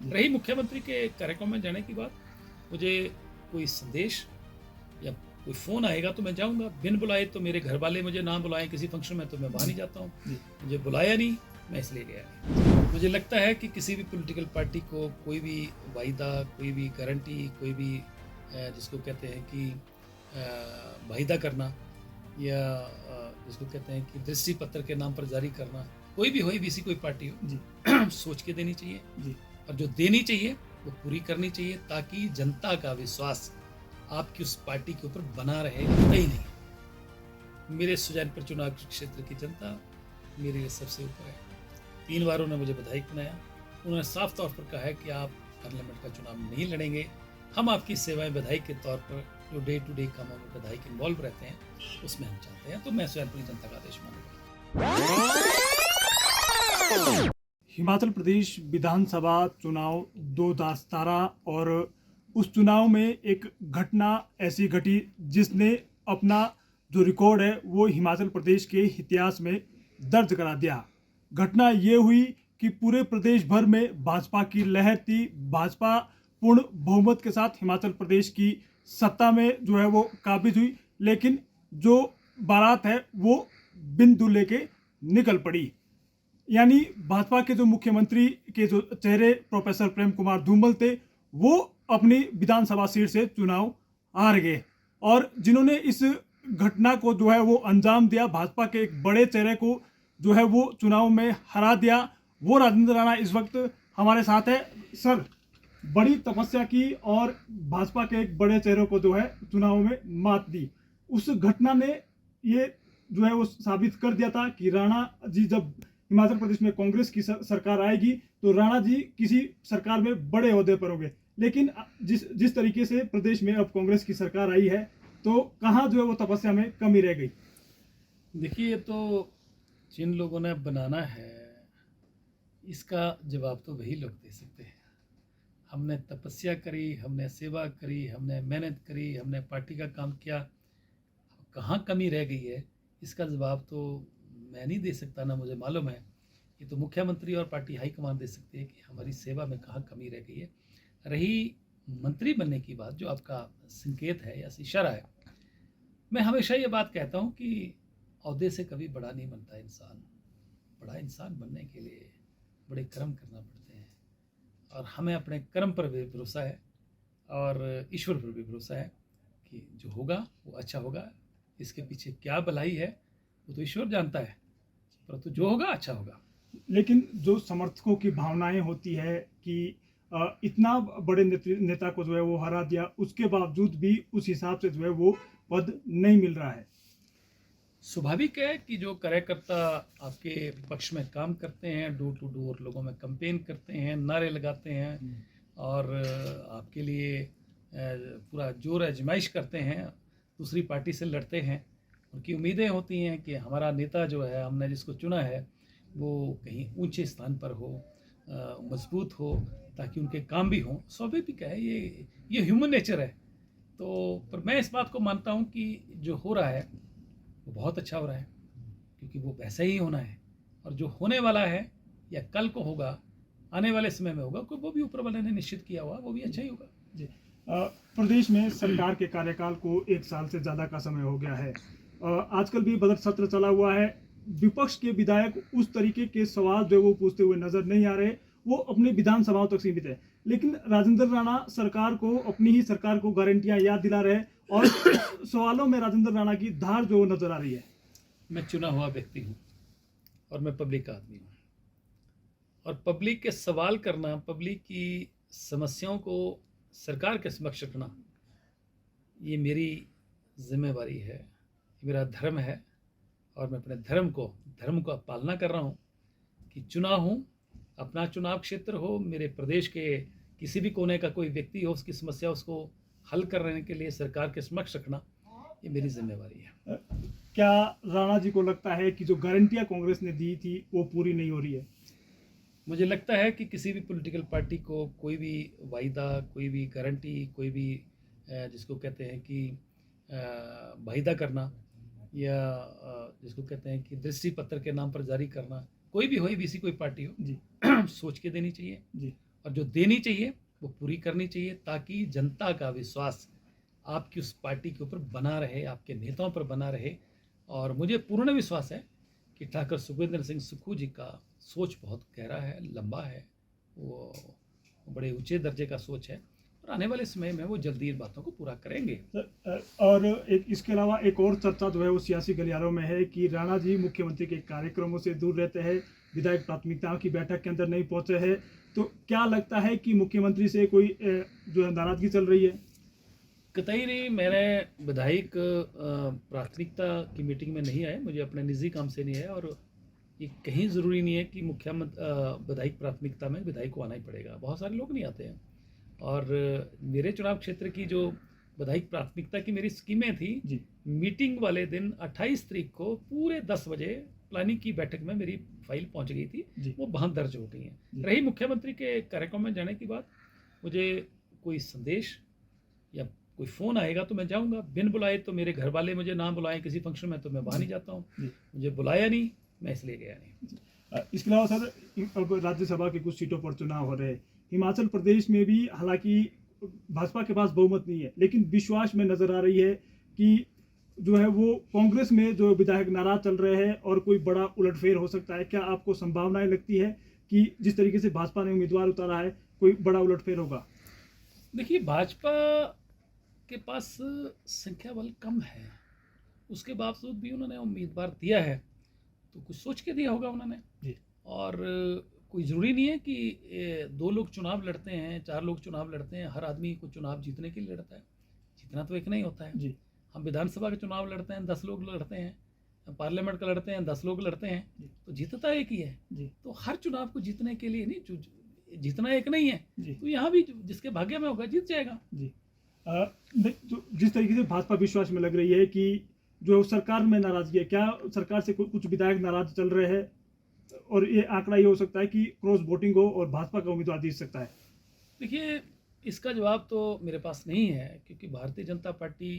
रही मुख्यमंत्री के कार्यक्रम में जाने की बात, मुझे कोई संदेश या कोई फ़ोन आएगा तो मैं जाऊँगा, बिन बुलाए तो मेरे घर वाले मुझे ना बुलाएँ किसी फंक्शन में तो मैं वहाँ नहीं जाता हूँ। मुझे बुलाया नहीं, मैं इसलिए गया नहीं। मुझे लगता है कि किसी भी पॉलिटिकल पार्टी को कोई भी वायदा, कोई भी गारंटी, कोई भी जिसको कहते हैं कि वायदा करना या जिसको कहते हैं कि दृष्टि पत्र के नाम पर जारी करना, कोई भी हो, एबीसी कोई पार्टी हो, जी सोच के देनी चाहिए जी और जो देनी चाहिए वो पूरी करनी चाहिए ताकि जनता का विश्वास आपकी उस पार्टी के ऊपर बना रहे, कहीं नहीं। मेरे सुजानपुर चुनाव क्षेत्र की जनता मेरे लिए सबसे ऊपर है। 3 बार उन्होंने मुझे विधायक बनाया। उन्होंने साफ तौर पर कहा है कि आप पार्लियामेंट का चुनाव नहीं लड़ेंगे, हम आपकी सेवाएं विधायक के तौर पर जो डे टू डे कामों में विधायक इन्वॉल्व रहते हैं उसमें हम चाहते हैं, तो मैं सुजानपुर की जनता का आदेश मानूंगा। हिमाचल प्रदेश विधानसभा चुनाव 2017 और उस चुनाव में एक घटना ऐसी घटी जिसने अपना जो रिकॉर्ड है वो हिमाचल प्रदेश के इतिहास में दर्ज करा दिया। घटना ये हुई कि पूरे प्रदेश भर में भाजपा की लहर थी। भाजपा पूर्ण बहुमत के साथ हिमाचल प्रदेश की सत्ता में जो है वो काबिज हुई, लेकिन जो बारात है वो बिन दूल्हे के निकल पड़ी। यानी भाजपा के जो मुख्यमंत्री के जो चेहरे प्रोफेसर प्रेम कुमार धूमल थे वो अपनी विधानसभा सीट से चुनाव हार गए, और जिन्होंने इस घटना को जो है वो अंजाम दिया, भाजपा के एक बड़े चेहरे को जो है वो चुनाव में हरा दिया, वो राजेंद्र राणा इस वक्त हमारे साथ है। सर, बड़ी तपस्या की और भाजपा के एक बड़े चेहरे को जो है चुनाव में मात दी। उस घटना ने ये जो है वो साबित कर दिया था कि राणा जी जब हिमाचल प्रदेश में कांग्रेस की सरकार आएगी तो राणा जी किसी सरकार में बड़े ओहदे पर होंगे। लेकिन जिस तरीके से प्रदेश में अब कांग्रेस की सरकार आई है तो कहाँ जो है वो तपस्या में कमी रह गई। देखिए, तो जिन लोगों ने बनाना है इसका जवाब तो वही लोग दे सकते हैं। हमने तपस्या करी, हमने सेवा करी, हमने मेहनत करी, हमने पार्टी का काम किया, कहाँ कमी रह गई है इसका जवाब तो मैं नहीं दे सकता, ना मुझे मालूम है। ये तो मुख्यमंत्री और पार्टी हाईकमान दे सकती है कि हमारी सेवा में कहाँ कमी रह गई है। रही मंत्री बनने की बात, जो आपका संकेत है या इशारा है, मैं हमेशा ये बात कहता हूँ कि औहदे से कभी बड़ा नहीं बनता इंसान। बड़ा इंसान बनने के लिए बड़े कर्म करना पड़ते हैं और हमें अपने कर्म पर भी भरोसा है और ईश्वर पर भी भरोसा है कि जो होगा वो अच्छा होगा। इसके पीछे क्या भलाई है वो तो ईश्वर जानता है, परंतु जो होगा अच्छा होगा। लेकिन जो समर्थकों की भावनाएं होती है कि इतना बड़े नेता को जो है वो हरा दिया, उसके बावजूद भी उस हिसाब से जो है वो पद नहीं मिल रहा है। स्वाभाविक है कि जो कार्यकर्ता आपके पक्ष में काम करते हैं, डोर टू डोर लोगों में कैंपेन करते हैं, नारे लगाते हैं और आपके लिए पूरा जोर आजमाइश करते हैं, दूसरी पार्टी से लड़ते हैं, उनकी उम्मीदें होती हैं कि हमारा नेता जो है, हमने जिसको चुना है वो कहीं ऊंचे स्थान पर हो, मजबूत हो, ताकि उनके काम भी हों। स्वाभाविक है, ये ह्यूमन नेचर है। तो पर मैं इस बात को मानता हूँ कि जो हो रहा है वो बहुत अच्छा हो रहा है, क्योंकि वो वैसा ही होना है और जो होने वाला है या कल को होगा, आने वाले समय में होगा, वो भी ऊपर वाले ने निश्चित किया हुआ, वो भी अच्छा ही होगा। जी, प्रदेश में सरकार के कार्यकाल को 1 साल से ज़्यादा का समय हो गया है। आजकल भी बजट सत्र चला हुआ है। विपक्ष के विधायक उस तरीके के सवाल जो वो पूछते हुए नजर नहीं आ रहे, वो अपनी विधानसभाओं तक सीमित है। लेकिन राजेंद्र राणा सरकार को, अपनी ही सरकार को गारंटियां याद दिला रहे हैं और सवालों में राजेंद्र राणा की धार जो नजर आ रही है। मैं चुना हुआ व्यक्ति हूँ और मैं पब्लिक आदमी हूँ, और पब्लिक के सवाल करना, पब्लिक की समस्याओं को सरकार के समक्ष रखना, ये मेरी जिम्मेवारी है, ये मेरा धर्म है और मैं अपने धर्म को पालना कर रहा हूँ कि चुना हूँ। अपना चुनाव क्षेत्र हो, मेरे प्रदेश के किसी भी कोने का कोई व्यक्ति हो, उसकी समस्या उसको हल करने के लिए सरकार के समक्ष रखना, ये मेरी जिम्मेवारी है। क्या राणा जी को लगता है कि जो गारंटियां कांग्रेस ने दी थी वो पूरी नहीं हो रही है? मुझे लगता है कि किसी भी पॉलिटिकल पार्टी को कोई भी वायदा, कोई भी गारंटी, कोई भी जिसको कहते हैं कि वायदा करना या जिसको कहते हैं कि दृष्टि पत्र के नाम पर जारी करना, कोई भी हो, एबीसी कोई पार्टी हो जी सोच के देनी चाहिए जी। और जो देनी चाहिए वो पूरी करनी चाहिए, ताकि जनता का विश्वास आपकी उस पार्टी के ऊपर बना रहे, आपके नेताओं पर बना रहे। और मुझे पूर्ण विश्वास है कि ठाकुर सुखविंदर सिंह सुक्खू जी का सोच बहुत गहरा है, लंबा है, वो बड़े ऊंचे दर्जे का सोच है, और आने वाले समय में वो जल्दी इन बातों को पूरा करेंगे। और एक इसके अलावा एक और चर्चा जो है वो सियासी गलियारों में है कि राणा जी मुख्यमंत्री के कार्यक्रमों से दूर रहते हैं, विधायक प्राथमिकताओं की बैठक के अंदर नहीं पहुंचे हैं। तो क्या लगता है कि मुख्यमंत्री से कोई जो है नाराजगी चल रही है? कतई नहीं, मैंने विधायक प्राथमिकता की मीटिंग में नहीं आए, मुझे अपने निजी काम से नहीं है, और ये कहीं ज़रूरी नहीं है कि विधायक प्राथमिकता में विधायक को आना ही पड़ेगा, बहुत सारे लोग नहीं आते हैं। और मेरे चुनाव क्षेत्र की जो विधायक प्राथमिकता की मेरी स्कीमें थी जी। मीटिंग वाले दिन 28 तारीख को पूरे 10 बजे प्लानिंग की बैठक में मेरी फाइल पहुंच गई थी, वो वहाँ दर्ज हो गई हैं। रही मुख्यमंत्री के कार्यक्रम में जाने की बात, मुझे कोई संदेश या कोई फ़ोन आएगा तो मैं जाऊंगा, बिन बुलाए तो मेरे घर वाले मुझे ना बुलाएं किसी फंक्शन में तो मैं वहाँ नहीं जाता हूँ, मुझे बुलाया नहीं, मैं इसलिए गया नहीं। इसके अलावा सर, अब राज्यसभा की कुछ सीटों पर चुनाव हो रहे हैं। हिमाचल प्रदेश में भी हालांकि भाजपा के पास बहुमत नहीं है, लेकिन विश्वास में नजर आ रही है कि जो है वो कांग्रेस में जो विधायक नाराज चल रहे हैं और कोई बड़ा उलटफेर हो सकता है। क्या आपको संभावनाएं लगती है कि जिस तरीके से भाजपा ने उम्मीदवार उतारा है कोई बड़ा उलटफेर होगा? देखिए, भाजपा के पास संख्या बल कम है, उसके बावजूद भी उन्होंने उम्मीदवार दिया है, तो कुछ सोच के दिया होगा उन्होंने जी। और कोई ज़रूरी नहीं है कि 2 लोग चुनाव लड़ते हैं, 4 लोग चुनाव लड़ते हैं, हर आदमी को चुनाव जीतने के लिए लड़ता है, जीतना तो एक नहीं होता है। जी। हम विधानसभा का चुनाव लड़ते हैं, 10 लोग लड़ते हैं, पार्लियामेंट का लड़ते हैं, 10 लोग लड़ते हैं, तो जीतता एक ही है। जी। तो हर चुनाव को जीतने के लिए नहीं, जीतना एक नहीं है, जी। तो यहाँ भी जिसके भाग्य में होगा जीत जाएगा। जी। तो जिस तरीके से भाजपा विश्वास में लग रही है कि जो सरकार में नाराजगी है, क्या सरकार से कुछ विधायक नाराज चल रहे हैं और ये आंकड़ा ये हो सकता है कि क्रॉस वोटिंग हो और भाजपा का उम्मीदवार जीत सकता है? देखिए, इसका जवाब तो मेरे पास नहीं है, क्योंकि भारतीय जनता पार्टी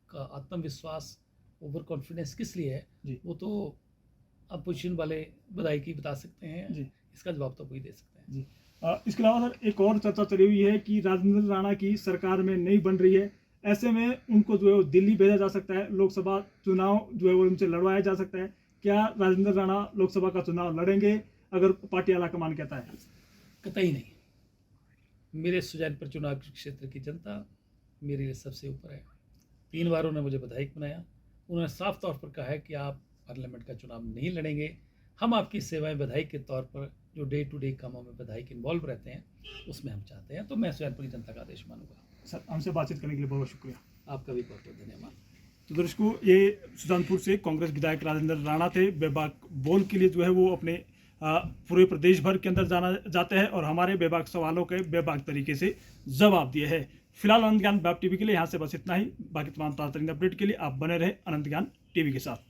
का आत्मविश्वास, ओवर कॉन्फिडेंस किस लिए है, वो तो अपोजिशन वाले विधायक ही बता सकते हैं। जी। इसका जवाब तो वही दे सकते हैं। जी। इसके अलावा सर, एक और चर्चा चली हुई है कि राजेंद्र राणा की सरकार में नहीं बन रही है, ऐसे में उनको जो है वो दिल्ली भेजा जा सकता है, लोकसभा चुनाव जो है वो उनसे लड़वाया जा सकता है। क्या राजेंद्र राणा लोकसभा का चुनाव लड़ेंगे अगर पार्टी आलाकमान कहता है? कतई नहीं, मेरे सुजानपुर चुनाव क्षेत्र की जनता मेरे लिए सबसे ऊपर है। 3 बार उन्होंने मुझे विधायक बनाया, उन्होंने साफ तौर पर कहा है कि आप पार्लियामेंट का चुनाव नहीं लड़ेंगे, हम आपकी सेवाएं विधायक के तौर पर जो डे टू डे कामों में विधायक इन्वॉल्व रहते हैं उसमें हम चाहते हैं, तो मैं सुजानपुर की जनता का आदेश मानूंगा। सर, हमसे बातचीत करने के लिए बहुत शुक्रिया। आपका भी बहुत बहुत धन्यवाद। तो दर्शकों, ये सुजानपुर से कांग्रेस विधायक राजेंद्र राणा थे। बेबाक बोल के लिए जो है वो अपने पूरे प्रदेश भर के अंदर जाते हैं और हमारे बेबाक सवालों के बेबाक तरीके से जवाब दिए हैं। फिलहाल अनंत ज्ञान वेब टीवी के लिए यहाँ से बस इतना ही। बाकी तमाम ताज़ा अपडेट के लिए आप बने रहे अनंत ज्ञान टीवी के साथ।